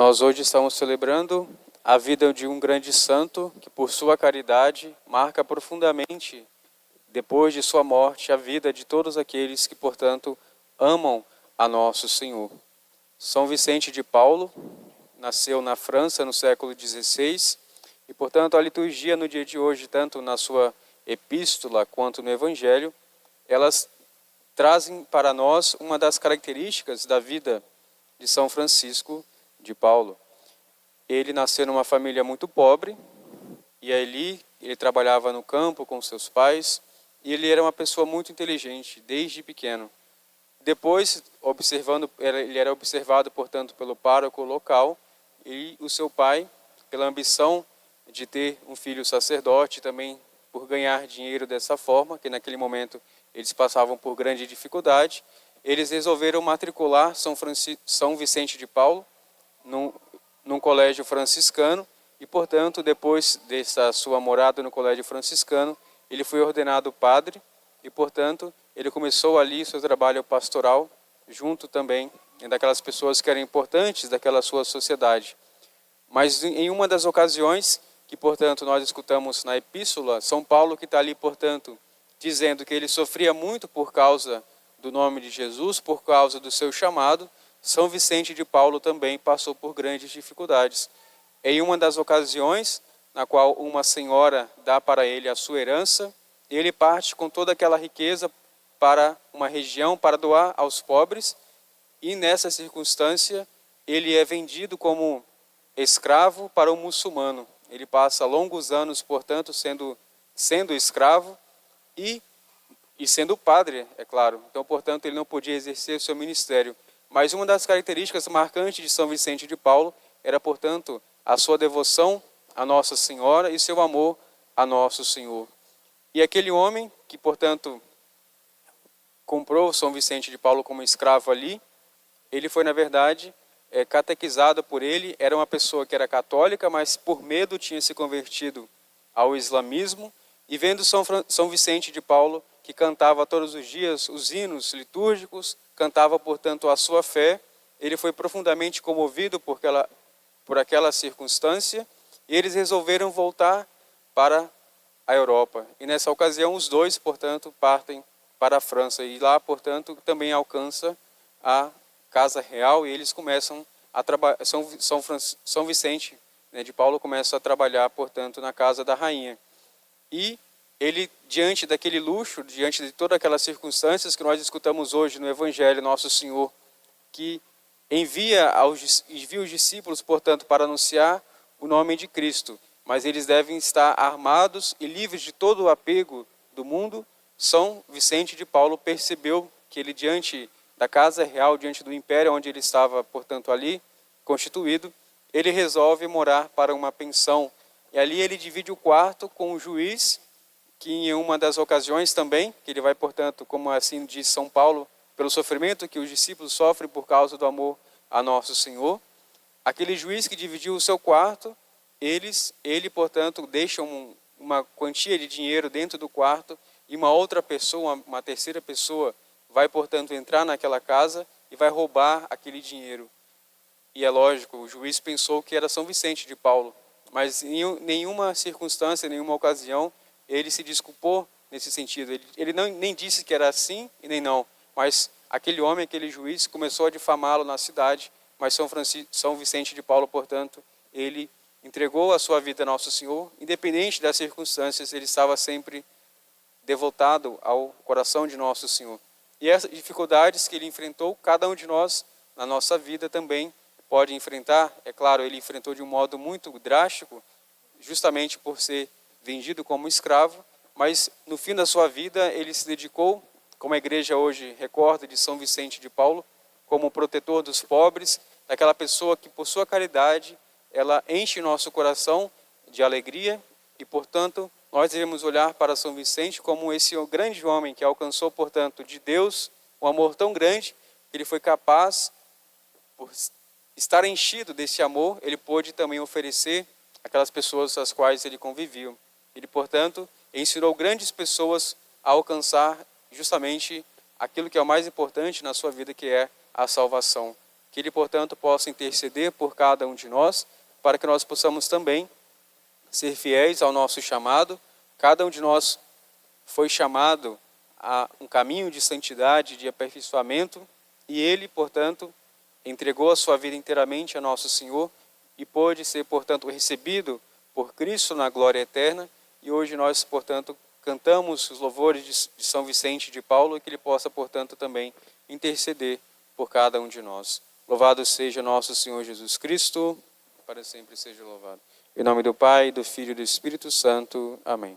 Nós hoje estamos celebrando a vida de um grande santo que, por sua caridade, marca profundamente, depois de sua morte, a vida de todos aqueles que, portanto, amam a nosso Senhor. São Vicente de Paulo nasceu na França no século XVI e, portanto, a liturgia no dia de hoje, tanto na sua epístola quanto no Evangelho, elas trazem para nós uma das características da vida de São Francisco de Paulo. Ele nasceu numa família muito pobre e ali ele trabalhava no campo com seus pais e ele era uma pessoa muito inteligente desde pequeno. Depois, ele era observado, portanto, pelo pároco local e o seu pai, pela ambição de ter um filho sacerdote, também por ganhar dinheiro dessa forma, que naquele momento eles passavam por grande dificuldade, eles resolveram matricular São Vicente de Paulo num colégio franciscano e, portanto, depois dessa sua morada no colégio franciscano, ele foi ordenado padre e, portanto, ele começou ali seu trabalho pastoral, junto também daquelas pessoas que eram importantes daquela sua sociedade. Mas em uma das ocasiões que, portanto, nós escutamos na epístola, São Paulo que está ali, portanto, dizendo que ele sofria muito por causa do nome de Jesus, por causa do seu chamado, São Vicente de Paulo também passou por grandes dificuldades. Em uma das ocasiões, na qual uma senhora dá para ele a sua herança, ele parte com toda aquela riqueza para uma região para doar aos pobres, e nessa circunstância ele é vendido como escravo para um muçulmano. Ele passa longos anos, portanto, sendo escravo e sendo padre, é claro. Então, portanto, ele não podia exercer o seu ministério. Mas uma das características marcantes de São Vicente de Paulo era, portanto, a sua devoção a Nossa Senhora e seu amor a Nosso Senhor. E aquele homem que, portanto, comprou São Vicente de Paulo como escravo ali, ele foi, na verdade, catequizado por ele. Era uma pessoa que era católica, mas por medo tinha se convertido ao islamismo, e vendo São Vicente de Paulo, que cantava todos os dias os hinos litúrgicos, cantava, portanto, a sua fé, ele foi profundamente comovido por aquela circunstância, e eles resolveram voltar para a Europa. E nessa ocasião os dois, portanto, partem para a França, e lá, portanto, também alcança a Casa Real, e eles começam a trabalhar. São Vicente, né, de Paulo começa a trabalhar, portanto, na casa da rainha. E ele, diante daquele luxo, diante de todas aquelas circunstâncias que nós escutamos hoje no Evangelho, Nosso Senhor, que envia os discípulos, portanto, para anunciar o nome de Cristo, mas eles devem estar armados e livres de todo o apego do mundo. São Vicente de Paulo percebeu que ele, diante da Casa Real, diante do império onde ele estava, portanto, ali constituído, ele resolve morar para uma pensão. E ali ele divide o quarto com o juiz, que em uma das ocasiões também, que ele vai, portanto, como assim diz São Paulo, pelo sofrimento que os discípulos sofrem por causa do amor a Nosso Senhor, aquele juiz que dividiu o seu quarto, ele, portanto, deixa uma quantia de dinheiro dentro do quarto, e uma outra pessoa, uma terceira pessoa, vai, portanto, entrar naquela casa e vai roubar aquele dinheiro. E é lógico, o juiz pensou que era São Vicente de Paulo, mas em nenhuma circunstância, em nenhuma ocasião, ele se desculpou nesse sentido. Ele nem disse que era assim e nem não, mas aquele homem, aquele juiz, começou a difamá-lo na cidade, mas São Vicente de Paulo, portanto, ele entregou a sua vida a Nosso Senhor, independente das circunstâncias, ele estava sempre devotado ao coração de Nosso Senhor. E essas dificuldades que ele enfrentou, cada um de nós, na nossa vida também pode enfrentar. É claro, ele enfrentou de um modo muito drástico, justamente por ser vendido como escravo, mas no fim da sua vida ele se dedicou, como a igreja hoje recorda de São Vicente de Paulo, como protetor dos pobres, daquela pessoa que, por sua caridade, ela enche nosso coração de alegria, e, portanto, nós devemos olhar para São Vicente como esse grande homem que alcançou, portanto, de Deus um amor tão grande, que ele foi capaz, por estar enchido desse amor, ele pôde também oferecer aquelas pessoas às quais ele convivia. Ele, portanto, ensinou grandes pessoas a alcançar justamente aquilo que é o mais importante na sua vida, que é a salvação. que Ele, portanto, possa interceder por cada um de nós, para que nós possamos também ser fiéis ao nosso chamado. Cada um de nós foi chamado a um caminho de santidade, de aperfeiçoamento, e Ele, portanto, entregou a sua vida inteiramente a nosso Senhor e pôde ser, portanto, recebido por Cristo na glória eterna. E hoje nós, portanto, cantamos os louvores de São Vicente de Paulo e que Ele possa, portanto, também interceder por cada um de nós. Louvado seja nosso Senhor Jesus Cristo, para sempre seja louvado. Em nome do Pai, do Filho e do Espírito Santo. Amém.